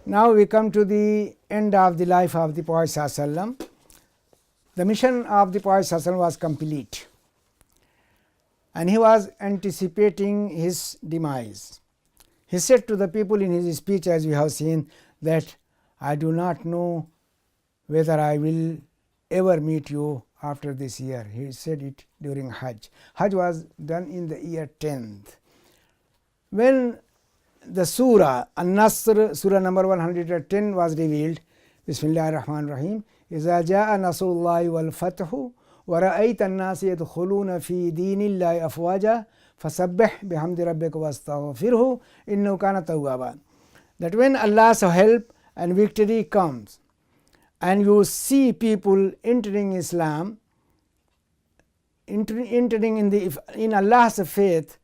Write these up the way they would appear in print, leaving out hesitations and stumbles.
Now we come to the end of the life of the Prophet ﷺ. The mission of the Prophet ﷺ was complete, and he was anticipating his demise. He said to the people in his speech, as we have seen, that I do not know whether I will ever meet you after this year. He said it during Hajj. Hajj was done in the year 10th. When the Surah An-Nasr, Surah number 110 was revealed, Bismillahir Rahmanir Rahim, إِذَا جَاءَ نَصْرُ اللَّهِ وَالْفَتْحُ وَرَأَيْتَ النَّاسَ يَدْخُلُونَ فِي دِينِ اللَّهِ أَفْوَاجًا فَسَبِّحْ بِحَمْدِ رَبِّكَ وَاسْتَغْفِرْهُ إِنَّهُ كَانَ تَوَّابًا. That when Allah's help and victory comes, and you see people entering Islam, entering in Allah's faith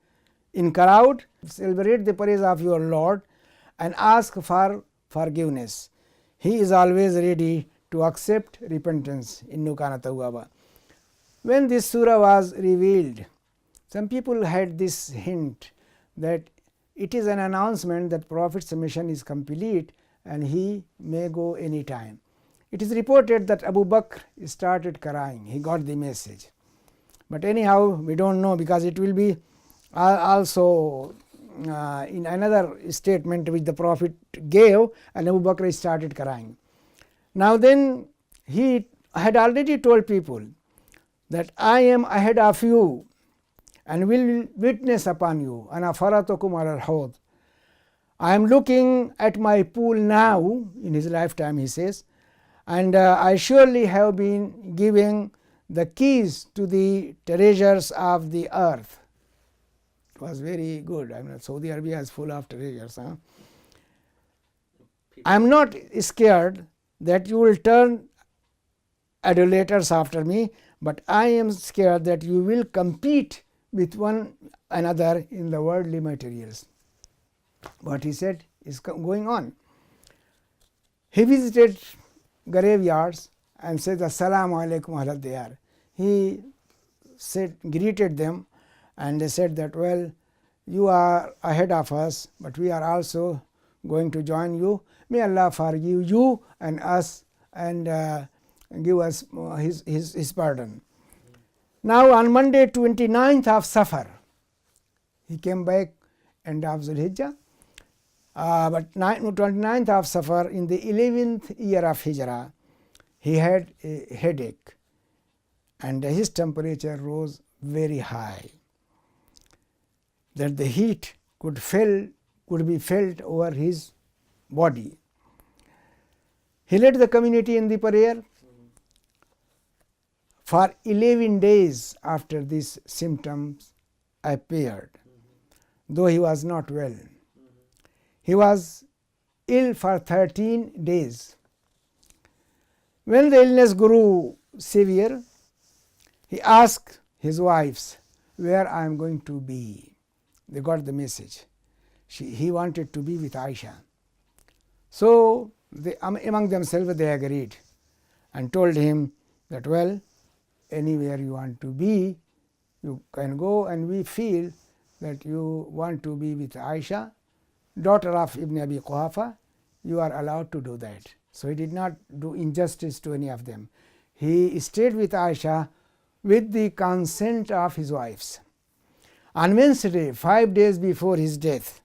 in crowd, celebrate the praise of your Lord and ask for forgiveness. He is always ready to accept repentance. Innu kana tawwaba. When this surah was revealed, some people had this hint that it is an announcement that Prophet's mission is complete and he may go any time. It is reported that Abu Bakr started crying. He got the message. But anyhow, we don't know, because it will be also in another statement which the Prophet gave, and Abu Bakr started crying. Now then, he had already told people that I am ahead of you and will witness upon you. Ana faratukum ala al-hawd. I am looking at my pool now, in his lifetime he says, and I surely have been giving the keys to the treasures of the earth. It was very good. I mean, Saudi Arabia is full of treasures. I am not scared that you will turn idolaters after me, but I am scared that you will compete with one another in the worldly materials. What he said is going on. He visited graveyards and said, Assalamu alaikum ala diyar. He said, greeted them, and they said that, well, you are ahead of us, but we are also going to join you. May Allah forgive you and us, and give us his pardon. Now on Monday 29th of Safar, he came back end of Zulhijjah, but 29th of Safar in the 11th year of Hijrah, he had a headache and his temperature rose very high, that the heat could be felt over his body. He led the community in the prayer. For 11 days after these symptoms appeared, though he was not well. He was ill for 13 days. When the illness grew severe, he asked his wives where I am going to be. They got the message. He wanted to be with Aisha. So among themselves they agreed and told him that, well, anywhere you want to be, you can go, and we feel that you want to be with Aisha, daughter of Ibn Abi Quhafa, you are allowed to do that. So he did not do injustice to any of them. He stayed with Aisha with the consent of his wives. On Wednesday, 5 days before his death,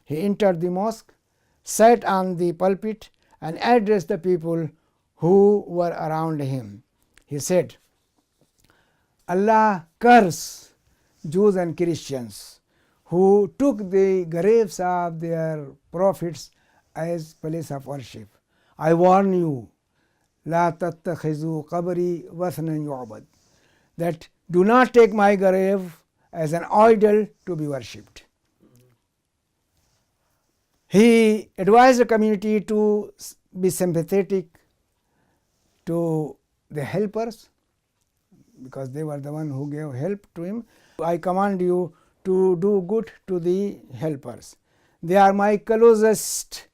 he entered the mosque, sat on the pulpit, and addressed the people who were around him. He said, Allah curse Jews and Christians who took the graves of their prophets as place of worship. I warn you, La tattakhizu qabri wathnan yu'bad, that do not take my grave as an idol to be worshipped. He advised the community to be sympathetic to the helpers, because they were the one who gave help to him. I command you to do good to the helpers. They are my closest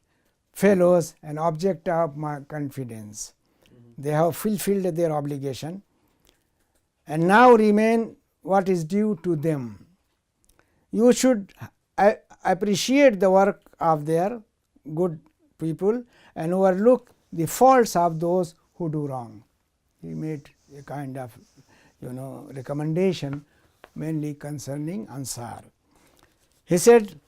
fellows and object of my confidence. They have fulfilled their obligation, and now remain what is due to them. You should appreciate the work of their good people and overlook the faults of those who do wrong. He made a kind of recommendation mainly concerning Ansar. He said,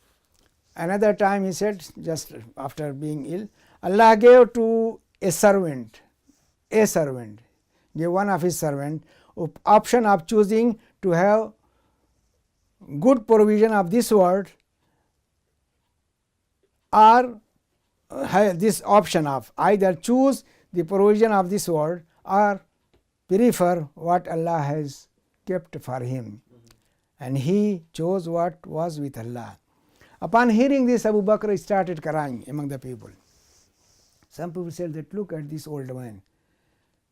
another time he said, just after being ill, Allah gave to a servant, gave one of his servant option of choosing to have good provision of this world or have this option of either choose the provision of this world or prefer what Allah has kept for him. And he chose what was with Allah. Upon hearing this, Abu Bakr started crying among the people. Some people said that, look at this old man.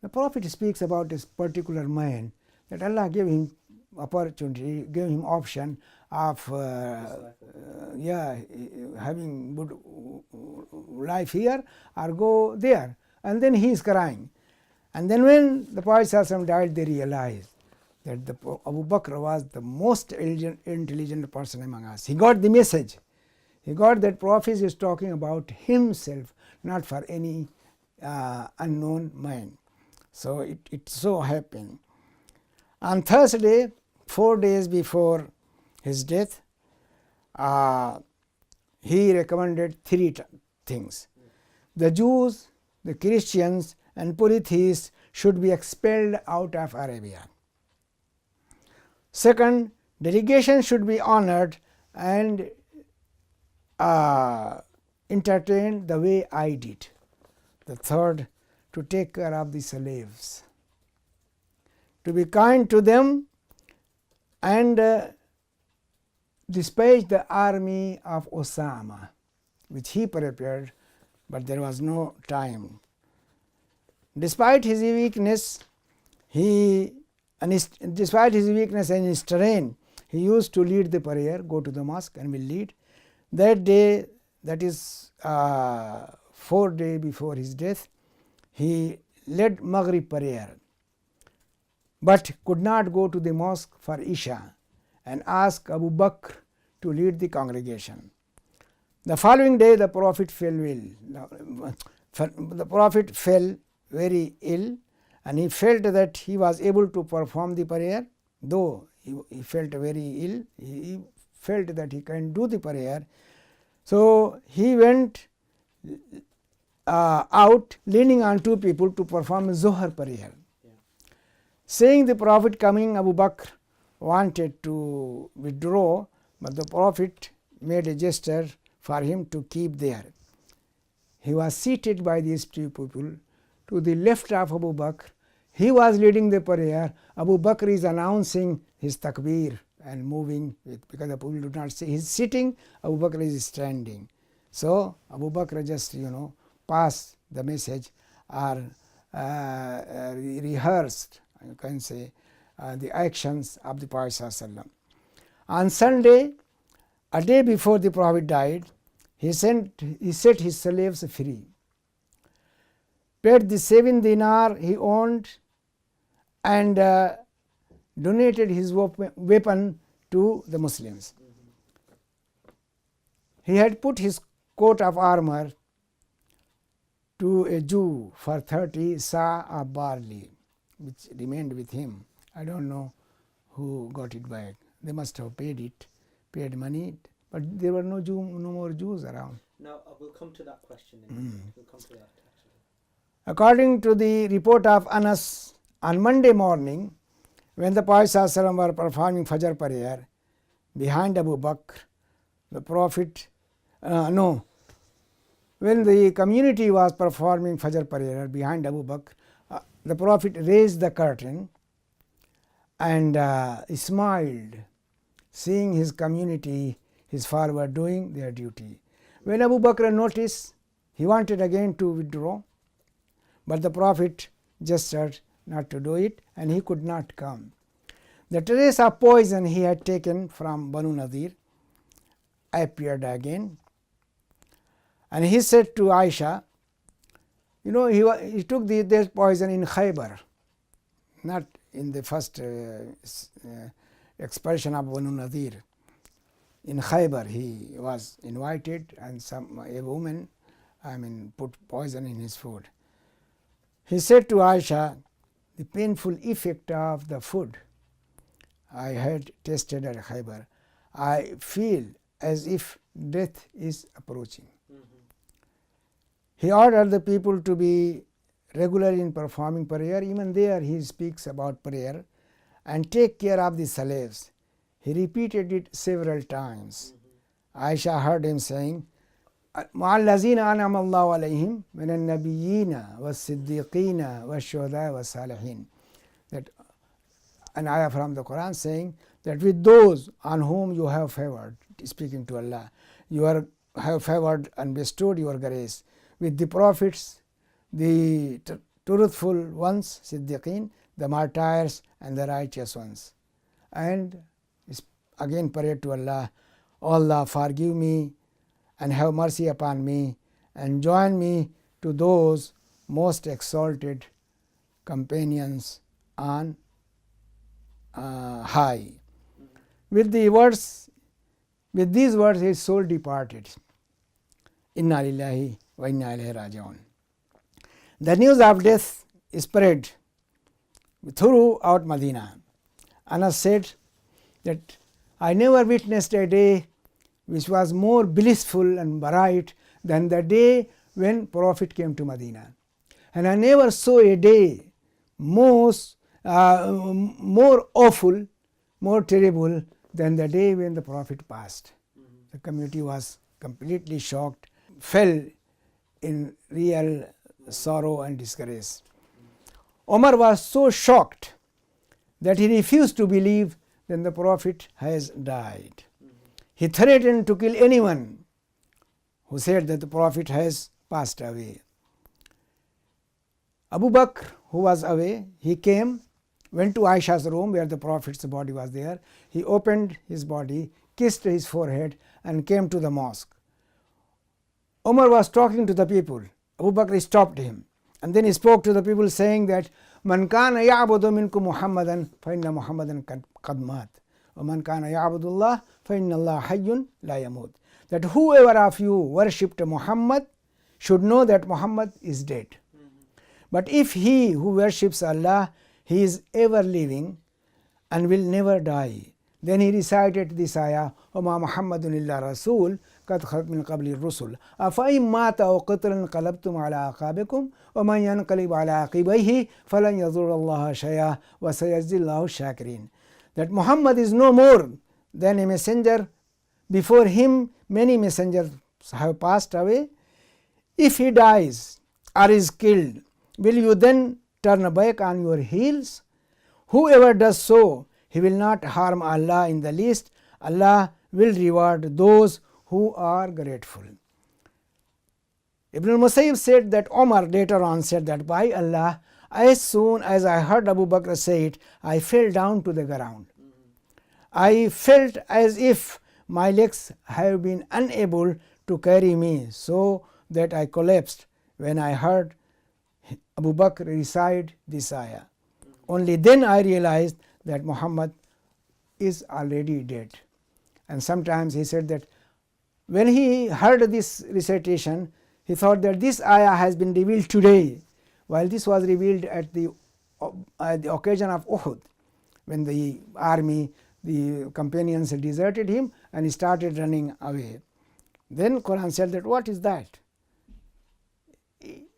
The Prophet speaks about this particular man, that Allah gave him opportunity, gave him option of having good life here or go there, and then he is crying. And then when the Prophet ﷺ died, they realized that Abu Bakr was the most intelligent person among us. He got the message. He got that Prophet is talking about himself, not for any unknown man. So it so happened. On Thursday, 4 days before his death, he recommended 3 things. The Jews, the Christians and polytheists should be expelled out of Arabia. Second, delegation should be honored and entertained the way I did. The third, to take care of the slaves, to be kind to them and dispatch the army of Osama, which he prepared, but there was no time. Despite his weakness, and strain, he used to lead the prayer, go to the mosque and will lead. That day, that is 4 days before his death, he led Maghrib prayer, but could not go to the mosque for Isha and asked Abu Bakr to lead the congregation. The following day, the Prophet fell ill. The Prophet fell very ill, and he felt that he was able to perform the prayer, though he felt very ill. He felt that he can do the prayer. So he went out leaning on 2 people to perform Zohar prayer. Seeing the Prophet coming, Abu Bakr wanted to withdraw, but the Prophet made a gesture for him to keep there. He was seated by these 2 people to the left of Abu Bakr. He was leading the prayer. Abu Bakr is announcing his takbir and moving because the people do not see. He is sitting, Abu Bakr is standing. So Abu Bakr just passed the message or rehearsed, you can say, the actions of the Prophet ﷺ. On Sunday, a day before the Prophet died, he set his slaves free, paid the 7 dinar he owned, and donated his weapon to the Muslims. He had put his coat of armor to a Jew for 30 sa of barley, which remained with him. I don't know who got it back. They must have paid money, but there were no more Jews around. Now we'll come to that question. We'll come to that. According to the report of Anas, on Monday morning, when the Prophet ﷺ were performing Fajr prayer behind Abu Bakr, the Prophet, when the community was performing Fajr prayer behind Abu Bakr, the Prophet raised the curtain and smiled, seeing his community, his followers doing their duty. When Abu Bakr noticed, he wanted again to withdraw, but the Prophet gestured not to do it, and he could not come. The trace of poison he had taken from Banu Nadir appeared again, and he said to Aisha, he took this poison in Khaybar, not in the first expulsion of Banu Nadir. In Khaybar he was invited, and a woman put poison in his food. He said to Aisha, the painful effect of the food I had tasted at Khaybar, I feel as if death is approaching. He ordered the people to be regular in performing prayer. Even there he speaks about prayer and take care of the slaves. He repeated it several times. Aisha heard him saying, مع الذين أنعم الله عليهم من النبيين والصديقين والشهداء والصالحين. That an ayah from the Quran saying that with those on whom you have favored, speaking to Allah, you have favored and bestowed your grace, with the prophets, the truthful ones, Siddiqeen, the martyrs and the righteous ones. And again prayed to Allah, Allah forgive me and have mercy upon me and join me to those most exalted companions on high. With these words his soul departed. Inna lillahi wa inna ilayhi raji'un. The news of death spread throughout Medina. Anas said that I never witnessed a day which was more blissful and bright than the day when Prophet came to Medina. And I never saw a day more awful, more terrible than the day when the Prophet passed. The community was completely shocked, fell in real sorrow and disgrace. Omar was so shocked that he refused to believe that the Prophet has died. He threatened to kill anyone who said that the Prophet has passed away. Abu Bakr, who was away, he came, went to Aisha's room where the Prophet's body was there. He opened his body, kissed his forehead and came to the mosque. Omar was talking to the people. Abu Bakr stopped him and then he spoke to the people saying that Man kana ya'budu minkum Muhammadan fa inna Muhammadan qad mat wa man kana ya'budu Allah fa inna Allah hayyun la yamut. That whoever of you worshipped Muhammad should know that Muhammad is dead. But if he who worships Allah, he is ever living and will never die. Then he recited this ayah, وَمَا مُحَمَّدٌ إِلَّا رَسُولٌ قَدْ خَلَتْ مِنْ قَبْلِ الرُّسُلِ أَفَإِنْ مَاتَ أَوْ قُتِلَ انقَلَبْتُمْ عَلَىٰ أَعْقَابِكُمْ وَمَنْ يَنْقَلِبْ عَلَىٰ عَقِبَيْهِ فَلَنْ يَضُرَّ اللَّهَ شَيْئًا وَسَيَجْزِي اللَّهُ الشَّاكِرِينَ. That Muhammad is no more than a messenger. Before him many messengers have passed away. If he dies or is killed, will you then turn back on your heels? Whoever does so, he will not harm Allah in the least. Allah will reward those who are grateful. Ibn al-Musayyib said that Omar later on said that by Allah, as soon as I heard Abu Bakr say it, I fell down to the ground. I felt as if my legs have been unable to carry me, so that I collapsed when I heard Abu Bakr recite this ayah. Only then I realized that Muhammad is already dead. And sometimes he said that when he heard this recitation, he thought that this ayah has been revealed today, while this was revealed at the occasion of Uhud, when the army, the companions deserted him and he started running away. Then Quran said that what is that?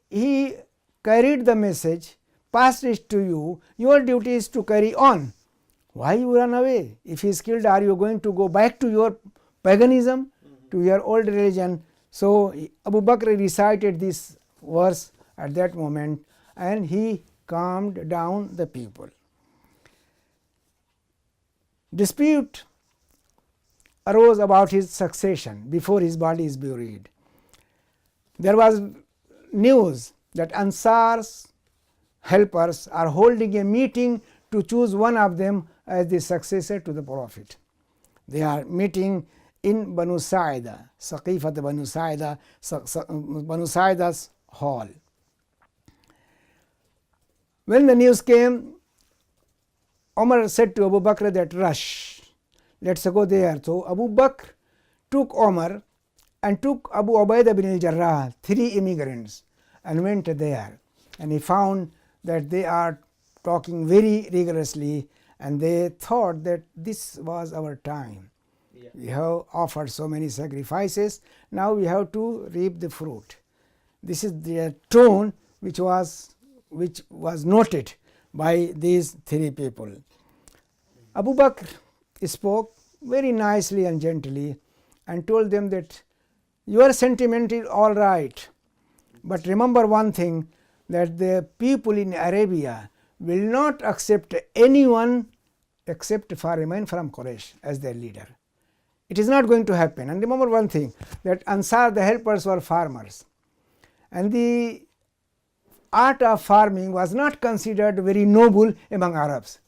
He carried the message, passed it to you, your duty is to carry on. Why you run away? If he is killed, are you going to go back to your paganism, to your old religion? So Abu Bakr recited this verse at that moment and he calmed down the people. Dispute arose about his succession before his body is buried. There was news that Ansar's helpers are holding a meeting to choose one of them as the successor to the Prophet. They are meeting in Banu Sa'ida, Saqifat Banu Sa'ida, Banu Sa'ida's hall. When the news came, Umar said to Abu Bakr that rush, let's go there. So Abu Bakr took Umar and took Abu Ubaidah bin al-Jarrah, 3 immigrants, and went there, and he found that they are talking very rigorously, and they thought that this was our time. Yeah. We have offered so many sacrifices, now we have to reap the fruit. This is the tone which was noted by these 3 people. Abu Bakr spoke very nicely and gently and told them that your sentiment is all right, but remember one thing, that the people in Arabia will not accept anyone except for a man from Quraysh as their leader. It is not going to happen. And remember one thing, that Ansar, the helpers, were farmers, and the art of farming was not considered very noble among Arabs.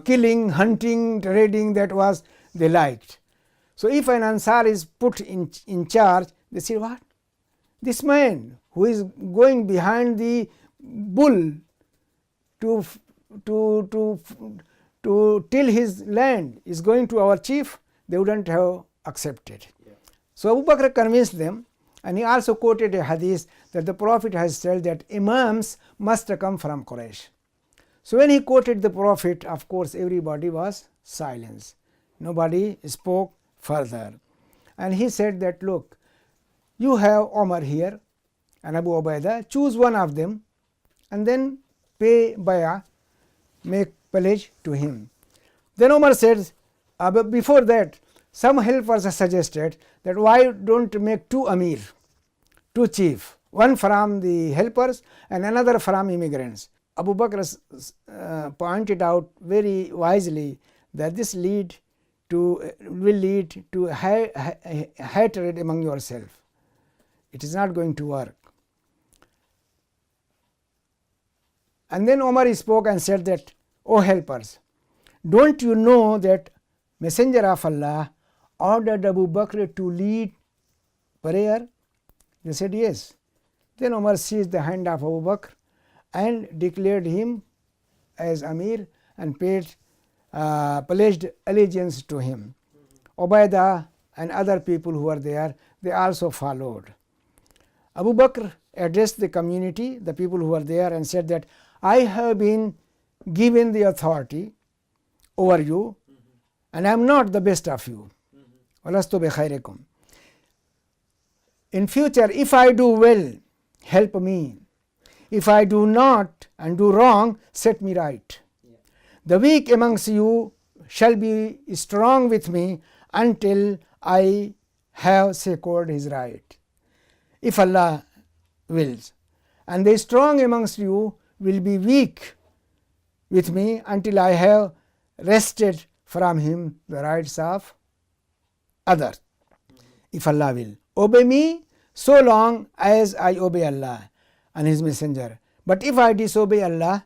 Killing, hunting, trading, that was they liked. So if an Ansar is put in charge, they say, what? This man who is going behind the bull to till his land is going to our chief, they wouldn't have accepted. Yeah. So Abu Bakr convinced them, and he also quoted a hadith that the Prophet has said that imams must come from Quraysh. So when he quoted the Prophet, of course everybody was silent. Nobody spoke further. And he said that, look, you have Omar here and Abu Ubaidah, choose one of them and then pay bay'ah, make pledge to him. Then Omar said, but before that, some helpers suggested that why don't make 2 amir, 2 chief, one from the helpers and another from immigrants. Abu Bakr pointed out very wisely that this will lead to hatred among yourself. It is not going to work. And then Omar spoke and said that, O helpers, don't you know that Messenger of Allah ordered Abu Bakr to lead prayer? They said yes. Then Omar seized the hand of Abu Bakr and declared him as Amir and pledged allegiance to him. Ubaidah and other people who were there, they also followed. Abu Bakr addressed the community, the people who were there, and said that I have been given the authority over you, and I am not the best of you. وَلَسْتُ بِخَيْرِكُمْ. In future, if I do well, help me. If I do not and do wrong, set me right. Yeah. The weak amongst you shall be strong with me until I have secured his right, if Allah wills. And the strong amongst you will be weak with me until I have wrested from him the rights of others, if Allah will. Obey me so long as I obey Allah and his messenger. But if I disobey Allah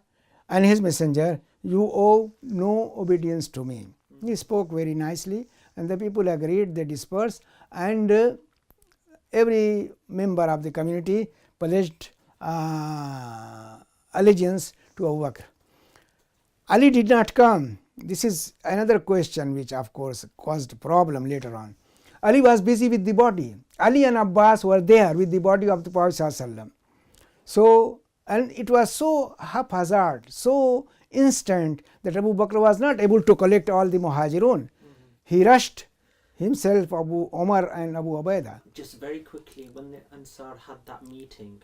and his messenger, you owe no obedience to me. He spoke very nicely, and the people agreed, they dispersed, and every member of the community pledged allegiance to Abu Bakr. Ali did not come. This is another question which of course caused problem later on. Ali was busy with the body. Ali and Abbas were there with the body of the Prophet ﷺ. So, and it was so haphazard, so instant, that Abu Bakr was not able to collect all the Muhajirun. He rushed himself, Abu Omar and Abu Ubaidah. Just very quickly, when the Ansar had that meeting,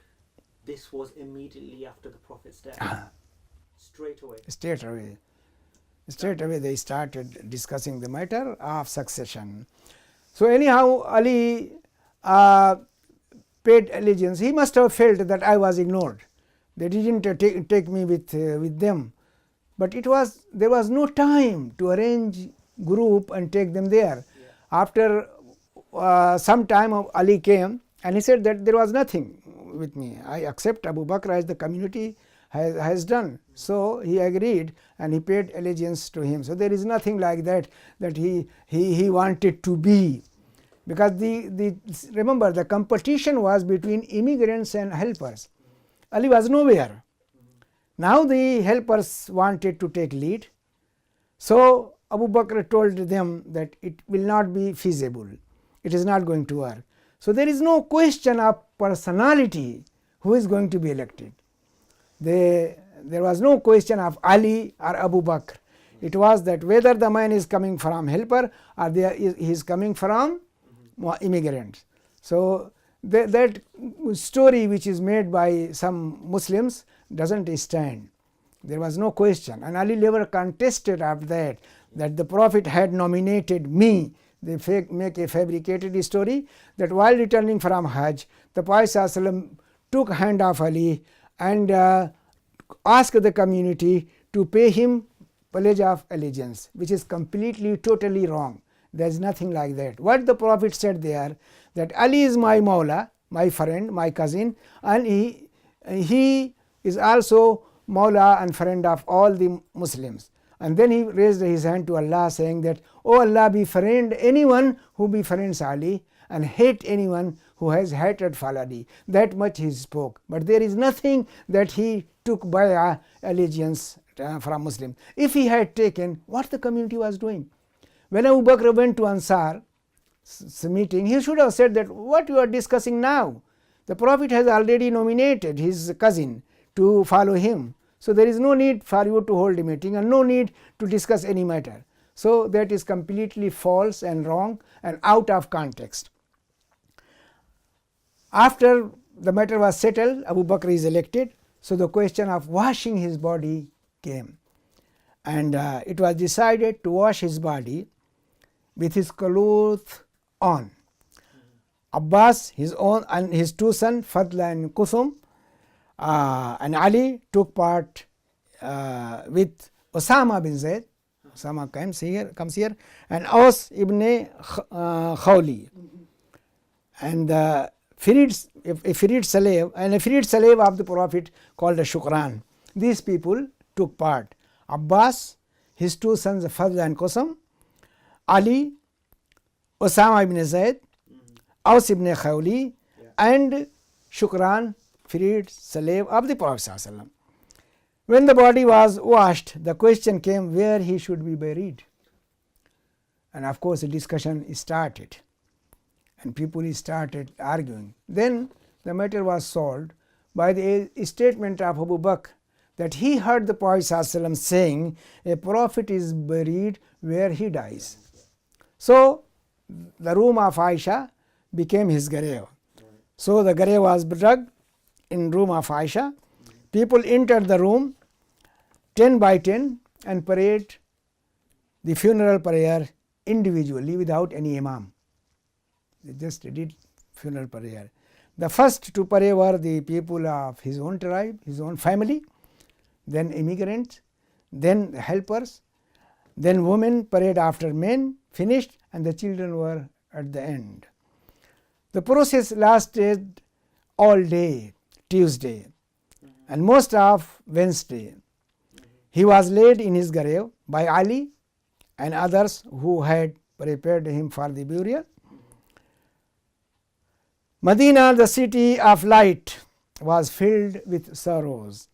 this was immediately after the Prophet's death. Straight away. Straight away they started discussing the matter of succession. So anyhow, Ali paid allegiance. He must have felt that I was ignored. They didn't take me with them. But there was no time to arrange group and take them there. Yeah. After some time, Ali came and he said that there was nothing with me. I accept Abu Bakr as the community has done. So he agreed and he paid allegiance to him. So there is nothing like that he wanted to be, because remember the competition was between immigrants and helpers. Ali was nowhere. Now the helpers wanted to take lead. So Abu Bakr told them that it will not be feasible. It is not going to work. So there is no question of personality who is going to be elected. There was no question of Ali or Abu Bakr. It was that whether the man is coming from helper or he is coming from immigrants. So that story which is made by some Muslims doesn't stand. There was no question, and Ali never contested after that the Prophet had nominated me. They make a fabricated story that while returning from Hajj, the Prophet ﷺ took hand of Ali and asked the community to pay him pledge of allegiance, which is completely, totally wrong. There is nothing like that. What the Prophet said there, that Ali is my Mawla, my friend, my cousin, and he is also Mawla and friend of all the Muslims. And then he raised his hand to Allah, saying that, "O Allah, befriend anyone who befriends Ali and hate anyone who has hatred for Ali." That much he spoke. But there is nothing that he took by allegiance from Muslims. If he had taken, what the community was doing? When Abu Bakr went to Ansar meeting, he should have said that what you are discussing now, the Prophet has already nominated his cousin to follow him. So there is no need for you to hold a meeting and no need to discuss any matter. So that is completely false and wrong and out of context. After the matter was settled, Abu Bakr is elected. So the question of washing his body came, and it was decided to wash his body with his clothes on. Abbas, his own, and his two sons, Fadl and Kusum, and Ali took part with Osama bin Zayd. Osama comes here, and Aus ibn Khawli, and a freed slave of the Prophet called a Shukran. These people took part. Abbas, his two sons Fadl and Kusum, Ali, Osama ibn Zayd, Aus ibn Khawli, and Shukran, freed slave of the Prophet ﷺ. When the body was washed, the question came where he should be buried. And of course a discussion started and people started arguing. Then the matter was solved by the statement of Abu Bakr that he heard the Prophet ﷺ saying, "A prophet is buried where he dies." So the room of Aisha became his grave. So the grave was dug in room of Aisha. People entered the room 10 by 10 and prayed the funeral prayer individually without any imam. They just did funeral prayer. The first to pray were the people of his own tribe, his own family, then immigrants, then helpers, then women prayed after men, finished, and the children were at the end. The process lasted all day, Tuesday, and most of Wednesday. He was laid in his grave by Ali and others who had prepared him for the burial. Medina, the city of light, was filled with sorrows.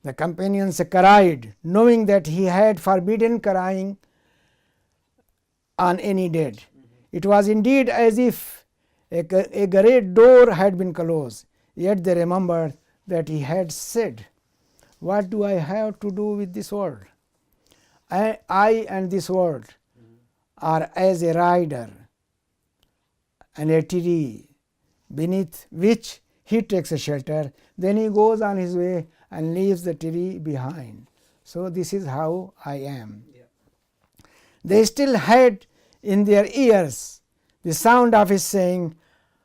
The companions cried, knowing that he had forbidden crying on any dead. It was indeed as if a great door had been closed, yet they remembered that he had said, "What do I have to do with this world? I and this world are as a rider and a tree beneath which he takes a shelter, then he goes on his way and leaves the tree behind. So this is how I am." They still had in their ears the sound of his saying,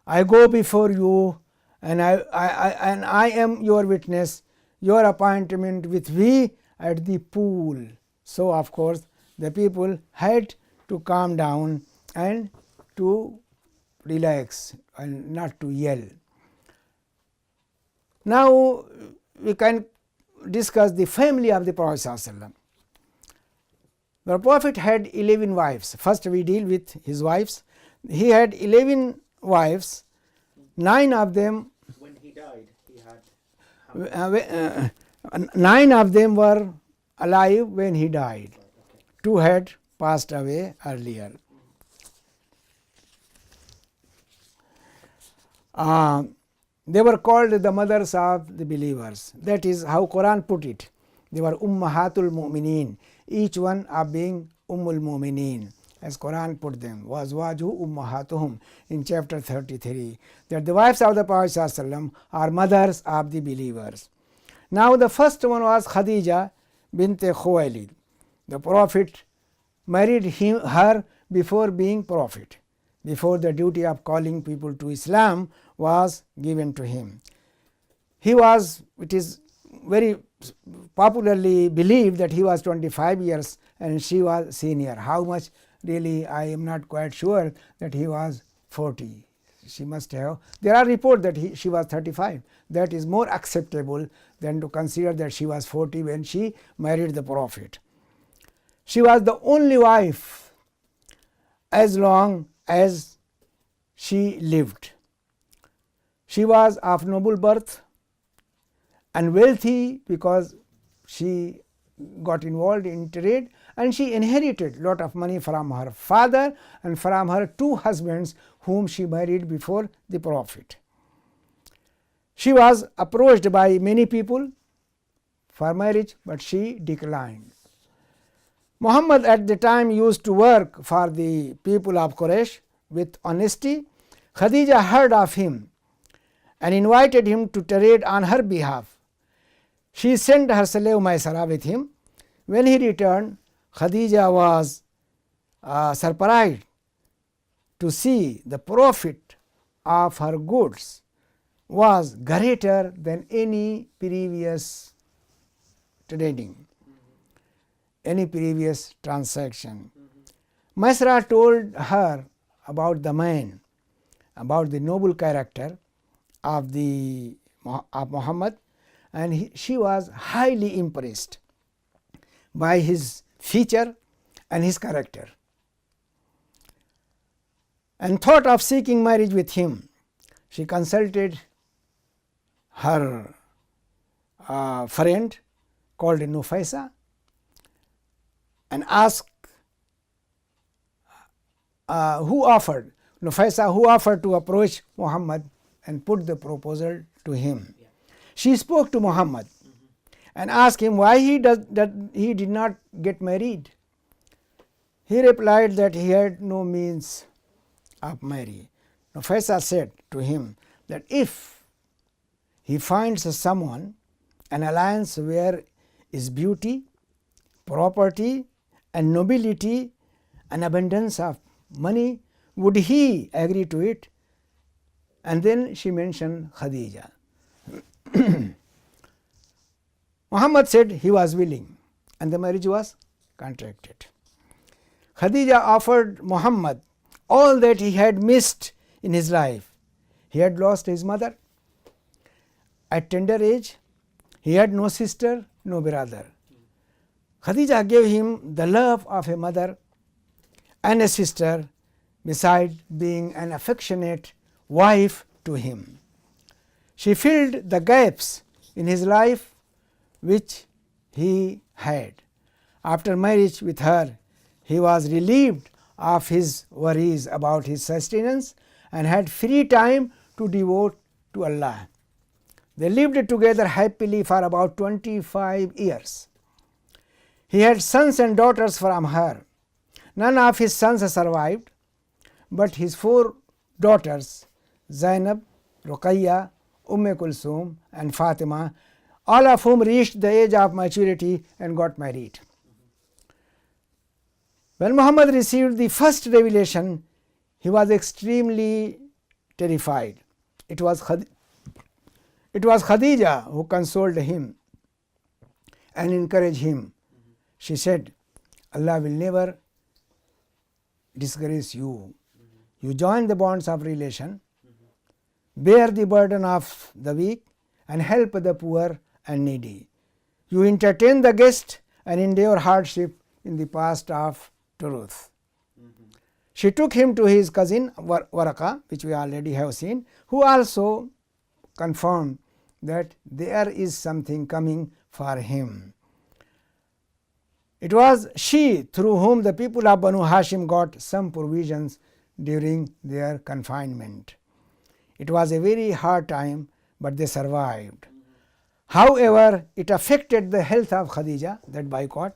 "I go before you and I am your witness, your appointment with me at the pool." So of course the people had to calm down and to relax and not to yell. Now we can discuss the family of the Prophet ﷺ. The Prophet had 11 wives. First we deal with his wives. He had 11 wives. 9 of them, When he died, he had 9 of them were alive when he died. 2 had passed away earlier. They were called the mothers of the believers. That is how Quran put it. They were Ummahatul Mu'mineen, each one of being Ummul Mu'mineen, as Quran put them. Wazwaju Ummahatuhum in chapter 33. That the wives of the Prophet ﷺ are mothers of the believers. Now the first one was Khadija bint Khuwailid. The Prophet married her before being Prophet, before the duty of calling people to Islam was given to him. It is very popularly believed that he was 25 years and she was senior. How much really I am not quite sure, that he was 40. She must have. There are reports that she was 35. That is more acceptable than to consider that she was 40 when she married the Prophet. She was the only wife as long as she lived. She was of noble birth and wealthy because she got involved in trade, and she inherited a lot of money from her father and from her two husbands whom she married before the Prophet. She was approached by many people for marriage, but she declined. Muhammad at the time used to work for the people of Quraysh with honesty. Khadija heard of him and invited him to trade on her behalf. She sent her slave Maysara with him. When he returned, Khadija was surprised to see the profit of her goods was greater than any previous trading, any previous transaction. Maysara told her about the man, about the noble character of Muhammad, and she was highly impressed by his feature and his character, and thought of seeking marriage with him. She consulted her friend called Nufaisa and asked Nufaisa who offered to approach Muhammad and put the proposal to him. She spoke to Muhammad and asked him why he did not get married. He replied that he had no means of marrying. Nufaisa said to him that if he finds someone, an alliance where is beauty, property and nobility and abundance of money, would he agree to it? And then she mentioned Khadija. Muhammad said he was willing, and the marriage was contracted. Khadija offered Muhammad all that he had missed in his life. He had lost his mother at tender age. He had no sister, no brother. Khadija gave him the love of a mother and a sister, besides being an affectionate wife to him. She filled the gaps in his life which he had. After marriage with her, he was relieved of his worries about his sustenance and had free time to devote to Allah. They lived together happily for about 25 years. He had sons and daughters from her. None of his sons survived, but his 4 daughters, Zainab, Ruqayya, Kulsum and Fatima, all of whom reached the age of maturity and got married. When Muhammad received the first revelation, he was extremely terrified. It was Khadija who consoled him and encouraged him. She said, Allah will never disgrace you. You join the bonds of relation, bear the burden of the weak, and help the poor and needy. You entertain the guest and endure hardship in the path of truth. She took him to his cousin Waraka, which we already have seen, who also confirmed that there is something coming for him. It was she through whom the people of Banu Hashim got some provisions during their confinement. It was a very hard time, but they survived. However, it affected the health of Khadija, that boycott,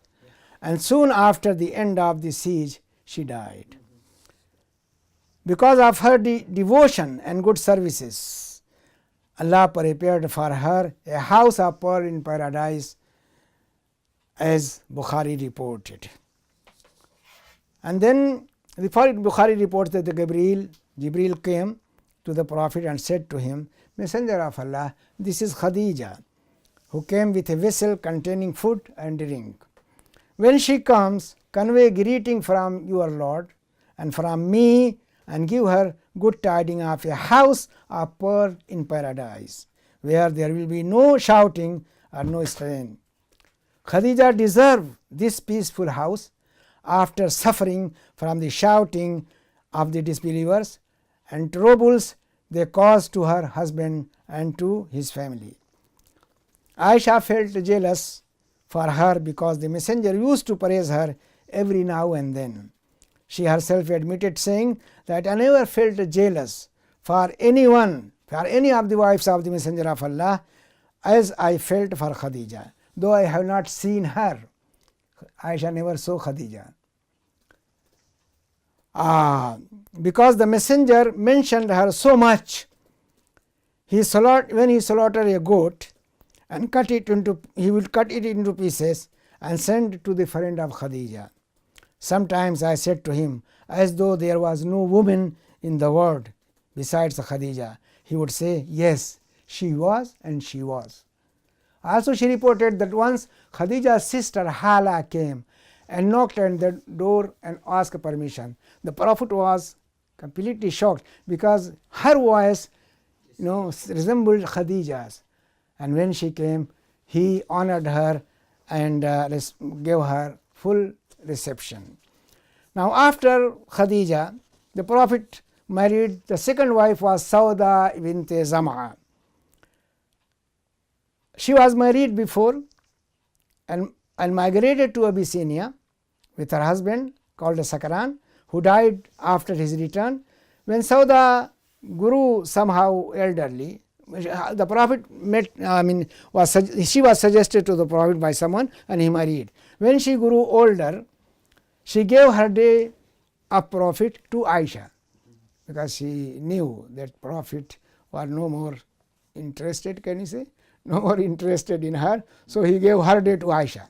and soon after the end of the siege, she died. Because of her devotion and good services, Allah prepared for her a house of pearl in paradise, as Bukhari reported. And then the Bukhari reports that the Jibril came to the Prophet and said to him, Messenger of Allah, this is Khadija, who came with a vessel containing food and drink. When she comes, convey greeting from your Lord and from me, and give her good tidings of a house of pearl in paradise, where there will be no shouting or no strain. Khadija deserved this peaceful house after suffering from the shouting of the disbelievers and troubles they caused to her husband and to his family. Aisha felt jealous for her because the messenger used to praise her every now and then. She herself admitted, saying that I never felt jealous for anyone, for any of the wives of the Messenger of Allah, as I felt for Khadija, though I have not seen her. Aisha never saw Khadija. Because the messenger mentioned her so much, when he slaughtered a goat and he would cut it into pieces and send to the friend of Khadija. Sometimes I said to him, as though there was no woman in the world besides Khadija. He would say, yes, she was and she was. Also she reported that once Khadija's sister Hala came and knocked at the door and asked permission. The Prophet was completely shocked because her voice resembled Khadija's. And when she came, he honored her and gave her full reception. Now after Khadija, the Prophet married, the second wife was Sauda bint Zam'a. She was married before and migrated to Abyssinia with her husband called Sakran, who died after his return. When Sauda grew somehow elderly, the Prophet she was suggested to the Prophet by someone and he married. When she grew older, she gave her day of Prophet to Aisha because she knew that Prophet was no more interested, can you say? No more interested in her. So he gave her day to Aisha.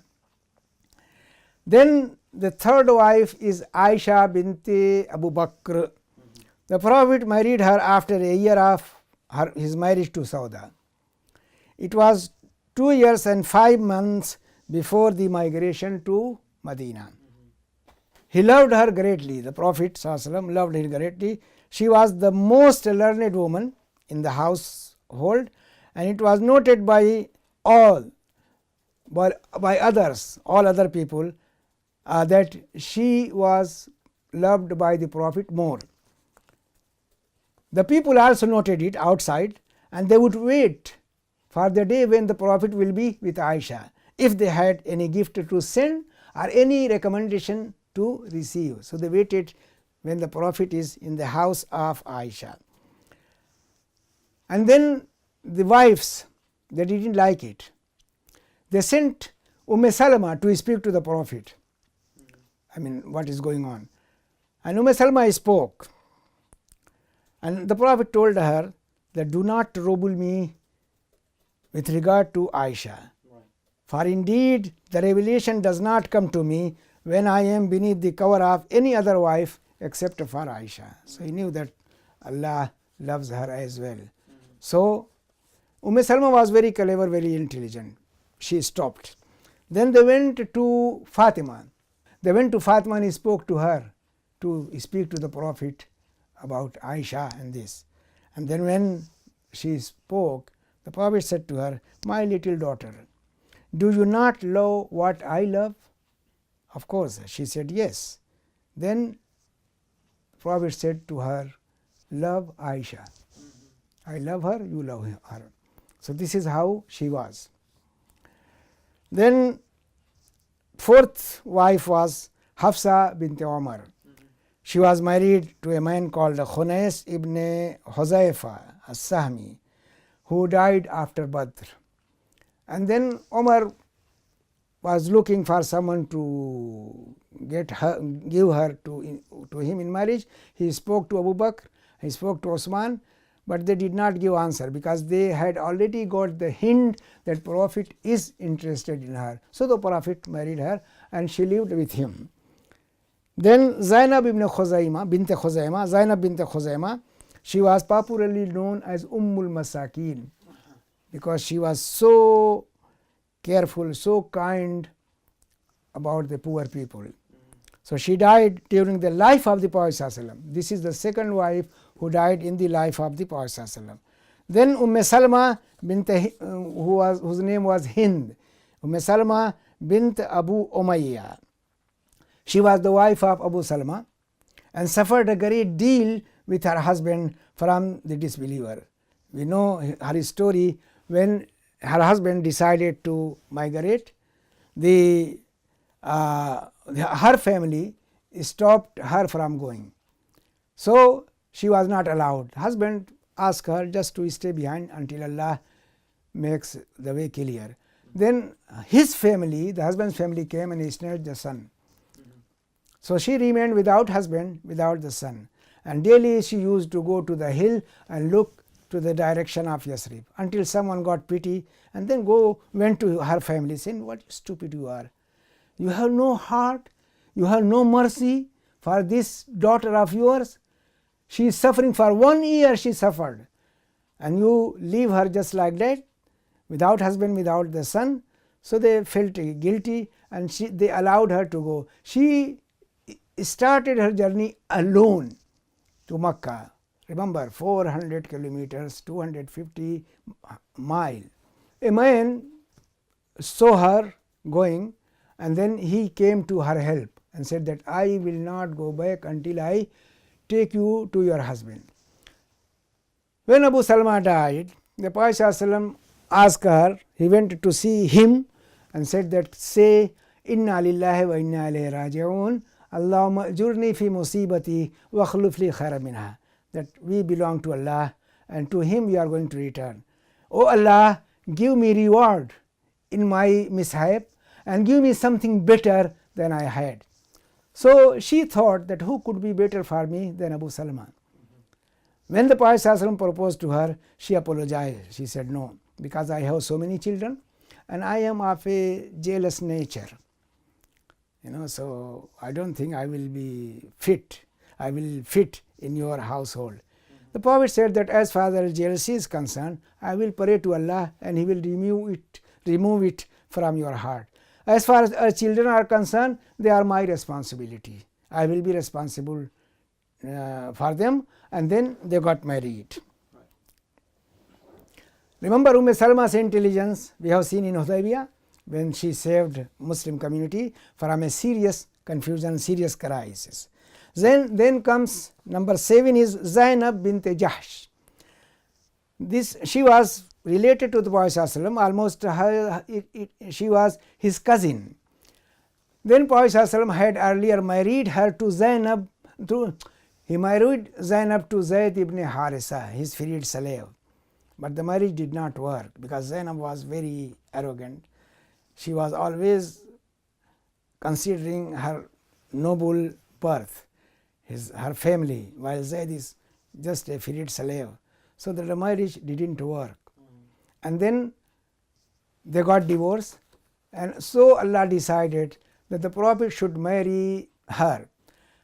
Then the third wife is Aisha binti Abu Bakr. The Prophet married her after a year of his marriage to Sauda. It was 2 years and 5 months before the migration to Medina. He loved her greatly. The Prophet ﷺ loved her greatly. She was the most learned woman in the household, and it was noted by all other people, that she was loved by the Prophet more. The people also noted it outside, and they would wait for the day when the Prophet will be with Aisha, if they had any gift to send or any recommendation to receive. So they waited when the Prophet is in the house of Aisha. And then the wives, they didn't like it. They sent Salama to speak to the Prophet. What is going on? And Salama spoke. And the Prophet told her that do not trouble me with regard to Aisha. Right. For indeed the revelation does not come to me when I am beneath the cover of any other wife except for Aisha. So he knew that Allah loves her as well. So Salama was very clever, very intelligent. She stopped. Then they went to Fatima. They went to Fatima and he spoke to her to speak to the Prophet about Aisha and this. And then when she spoke, the Prophet said to her, my little daughter, do you not love what I love? Of course, she said yes. Then the Prophet said to her, love Aisha. I love her, you love her. So this is how she was. Then fourth wife was Hafsa bint Umar. She was married to a man called Khunais ibn Huzaifa as-Sahmi, who died after Badr. And then Umar was looking for someone to give her to him in marriage. He spoke to Abu Bakr, he spoke to Osman, but they did not give answer because they had already got the hint that Prophet is interested in her. So the Prophet married her and she lived with him. Then Zainab bint Khuzaimah, she was popularly known as Ummul Masakin because she was so careful, so kind about the poor people. So she died during the life of the Prophet ﷺ. This is the second wife who died in the life of the Prophet ﷺ. Then Salma whose name was Hind, Salma bint Abu Umayyah. She was the wife of Abu Salma and suffered a great deal with her husband from the disbeliever. We know her story. When her husband decided to migrate, her family stopped her from going. So she was not allowed. Husband asked her just to stay behind until Allah makes the way clear. Then his family, the husband's family, came and snatched the son. So she remained without husband, without the son. And daily she used to go to the hill and look to the direction of Yasrib until someone got pity and then went to her family saying, "What stupid you are. You have no heart, you have no mercy for this daughter of yours. She is suffering for 1 year, she suffered. And you leave her just like that, without husband, without the son." So they felt guilty and they allowed her to go. She started her journey alone to Makkah. Remember, 400 kilometers, 250 miles. A man saw her going and then he came to her help and said that, "I will not go back until I take you to your husband." When Abu Salma died, the Prophet ﷺ asked her, he went to see him and said that, "Say, Inna lillahi wa inna ilayhi raji'un, Allahumma ajurni fi musibati wa akhlif li khairan minha." That we belong to Allah and to Him we are going to return. "Oh Allah, give me reward in my mishap and give me something better than I had." So she thought that who could be better for me than Abu Salma. When the Prophet ﷺ proposed to her, she apologized. She said, "No, because I have so many children and I am of a jealous nature. So I don't think I will be fit. I will fit in your household." The Prophet said that as far as jealousy is concerned, I will pray to Allah and He will remove it from your heart. As far as our children are concerned, they are my responsibility. I will be responsible for them. And then they got married. Remember Salma's intelligence we have seen in Hudaybiyah when she saved Muslim community from a serious confusion, serious crisis. Then comes number 7 is Zainab bint Jahsh. She was related to the Prophet ﷺ, almost she was his cousin. Then Prophet ﷺ had earlier married her to Zainab. He married Zainab to Zayd ibn Harisa, his freed slave. But the marriage did not work because Zainab was very arrogant. She was always considering her noble birth, her family, while Zayd is just a freed slave. So the marriage didn't work. And then they got divorced, and so Allah decided that the Prophet should marry her.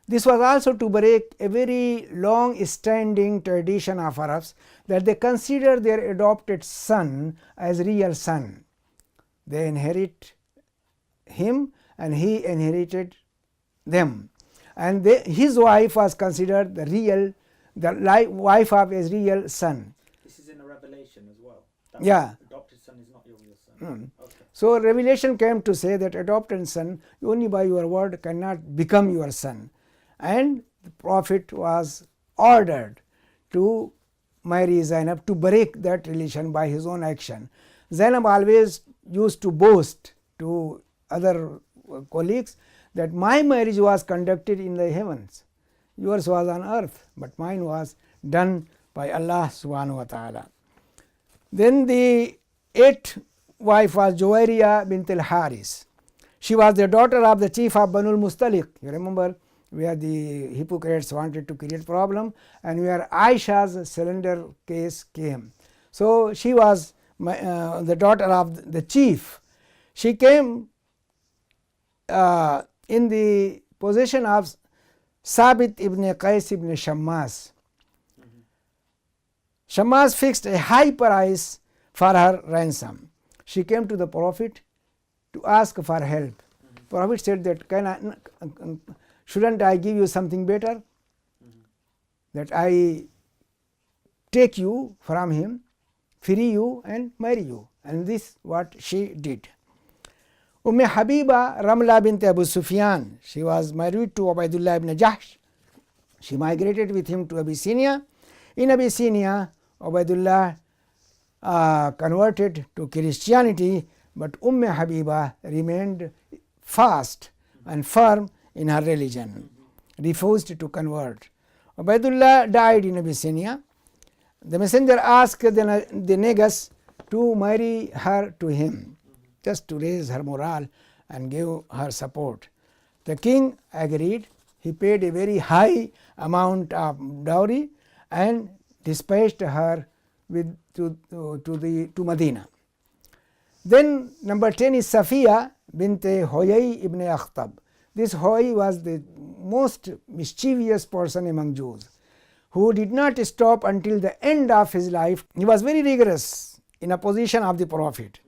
This was also to break a very long standing tradition of Arabs that they consider their adopted son as real son. They inherit him and he inherited them. And his wife was considered the wife of his real son. This is in a revelation as well. Yeah. Adopted son is not your real son. Okay. So revelation came to say that adopted son only by your word cannot become your son. And the Prophet was ordered to marry Zainab to break that relation by his own action. Zainab always used to boast to other colleagues that my marriage was conducted in the heavens. yours was on earth, but mine was done by Allah subhanahu wa ta'ala. Then the 8th wife was Juwairiya bint al-Haris. She was the daughter of the chief of Banu al-Mustaliq. You remember where the hypocrites wanted to create problem and where Aisha's cylinder case came. So she was the daughter of the chief. She came in the possession of Sabit ibn Qais ibn Shammas. Shammas fixed a high price for her ransom. She came to the Prophet to ask for help. Prophet said that, shouldn't I give you something better? That I take you from him, free you and marry you. And this what she did. Habiba Ramla bint Abu Sufyan, she was married to Ubaidullah ibn Jahsh. She migrated with him to Abyssinia. In Abyssinia, Ubaidullah converted to Christianity, but Habiba remained fast and firm in her religion, refused to convert. Ubaidullah died in Abyssinia. The messenger asked the Negus to marry her to him, just to raise her morale and give her support. The king agreed. He paid a very high amount of dowry and dispatched her to Medina. Then number 10 is Safiya bint Huyay ibn Akhtab. This Huyay was the most mischievous person among Jews, who did not stop until the end of his life. He was very rigorous in opposition of the Prophet.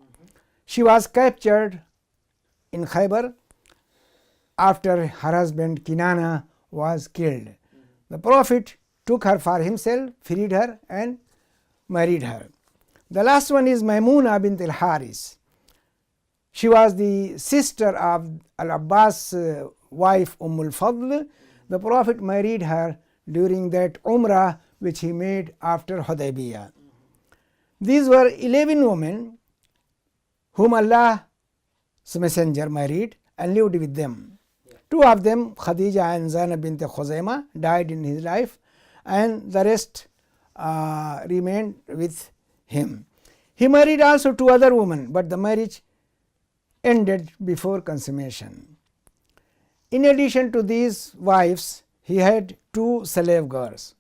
She was captured in Khaybar after her husband Kinana was killed. The Prophet took her for himself, freed her and married her. The last one is Maimuna bint al-Haris. She was the sister of Al-Abbas' wife al-Fadl. The Prophet married her during that Umrah which he made after Hudaybiyah. These were 11 women whom Allah's messenger married and lived with them. Two of them, Khadija and Zainab bint Khuzaimah, died in his life, and the rest remained with him. He married also 2 other women, but the marriage ended before consummation. In addition to these wives, he had 2 slave girls.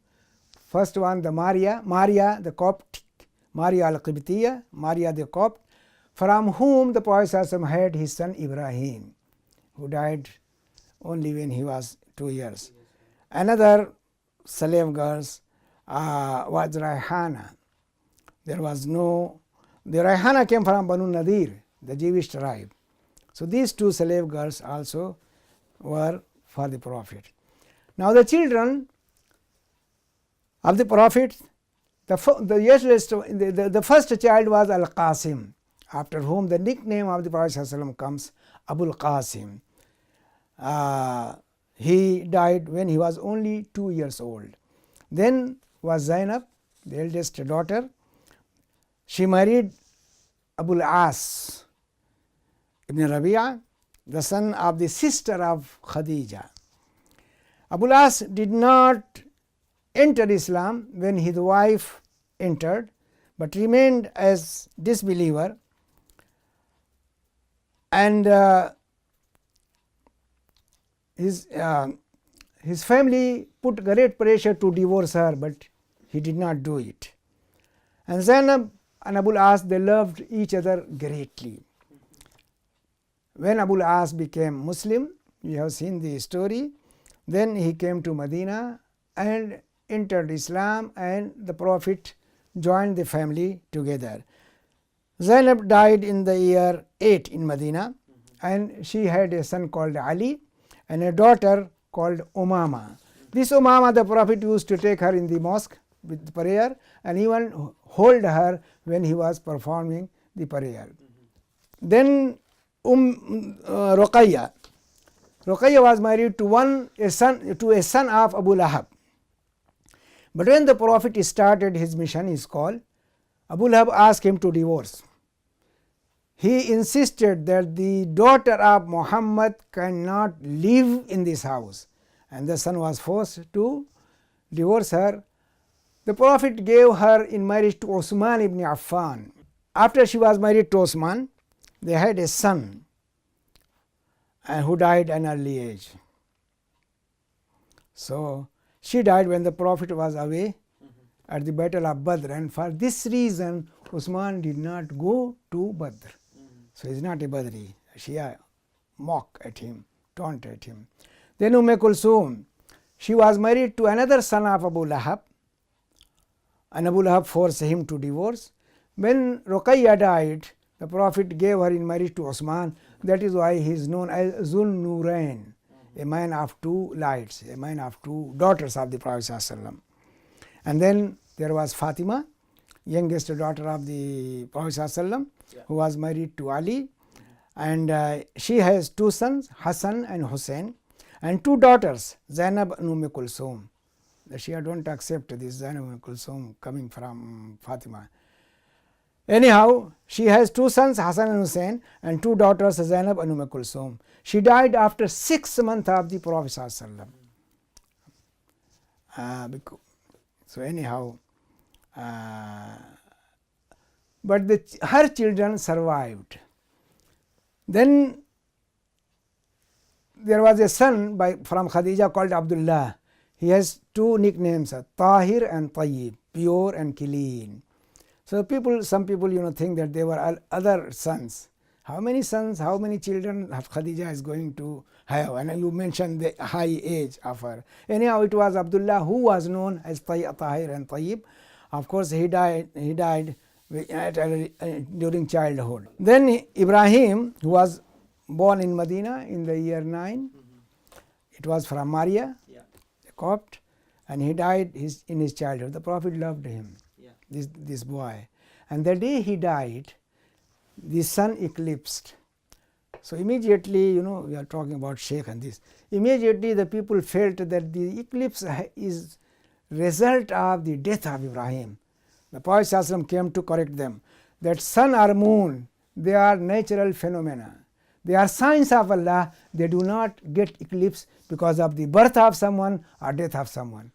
First one, the Maria the Coptic, Maria al-Qibtiyya, Maria the Copt, from whom the Prophet had his son Ibrahim, who died only when he was 2 years. Another slave girls was Rayhana. The Rayhana came from Banu Nadir, the Jewish tribe. So these 2 slave girls also were for the Prophet. Now the children of the Prophet, the first child was Al-Qasim, after whom the nickname of the Prophet comes, Abul Qasim. He died when he was only 2 years old. Then was Zainab, the eldest daughter. She married Abul As ibn Rabi'a, the son of the sister of Khadija. Abul As did not enter Islam when his wife entered, but remained as disbeliever, and his family put great pressure to divorce her, but he did not do it. And Zainab and Abul As, they loved each other greatly. When Abul As became Muslim, we have seen the story, then he came to Medina and entered Islam, and the Prophet joined the family together. Zainab died in the year 8 in Medina, and she had a son called Ali and a daughter called Umama. This Umama, the Prophet used to take her in the mosque with prayer and even hold her when he was performing the prayer. Then Ruqayya. Ruqayya was married to a son of Abu Lahab. But when the Prophet started his mission, his call, Abu Lahab asked him to divorce. He insisted that the daughter of Muhammad cannot live in this house, and the son was forced to divorce her. The Prophet gave her in marriage to Osman ibn Affan. After she was married to Osman, they had a son who died at an early age. So she died when the Prophet was away at the battle of Badr, and for this reason Osman did not go to Badr. So he is not a Badri. Shia mock at him, taunt at him. Then Kulsum, she was married to another son of Abu Lahab, and Abu Lahab forced him to divorce. When Ruqayya died, the Prophet gave her in marriage to Osman. That is why he is known as Zul Nurain, a man of two lights, a man of two daughters of the Prophet ﷺ. And then there was Fatima, youngest daughter of the Prophet ﷺ, who was married to Ali, and she has two sons, Hassan and Hussein, and two daughters, Zainab and Kulsum. The Shia don't accept this Zainab and Kulsum coming from Fatima. Anyhow, she has two sons, Hassan and Hussein, and two daughters, Zainab and Kulsum. She died after 6 months of the Prophet ﷺ. So anyhow, but her children survived. Then there was a son from Khadija called Abdullah. He has two nicknames, Tahir and Tayyib, pure and clean. So some people think that they were other sons. How many sons, how many children Khadija is going to have? And you mentioned the high age of her. Anyhow, it was Abdullah who was known as Tahir and Tayyib. Of course, he died during childhood. Then Ibrahim, who was born in Medina in the year 9, it was from Maria, a Copt, and he died in his childhood. The Prophet loved him, this boy. And the day he died, the sun eclipsed. So immediately, we are talking about Sheikh and this. Immediately the people felt that the eclipse is result of the death of Ibrahim. The Prophet ﷺ came to correct them that sun or moon, they are natural phenomena. They are signs of Allah. They do not get eclipse because of the birth of someone or death of someone.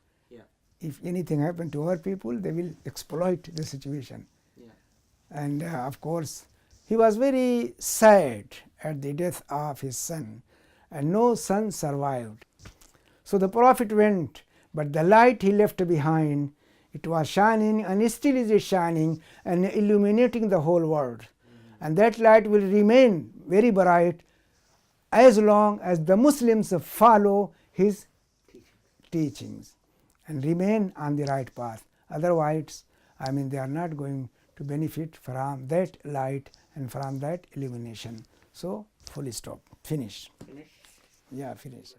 If anything happened to our people, they will exploit the situation. And of course, he was very sad at the death of his son, and no son survived. So the Prophet went, but the light he left behind, it was shining and still is shining and illuminating the whole world. And that light will remain very bright as long as the Muslims follow his teachings and remain on the right path. Otherwise, they are not going to benefit from that light and from that illumination. So, full stop. Finish. Yeah, finish.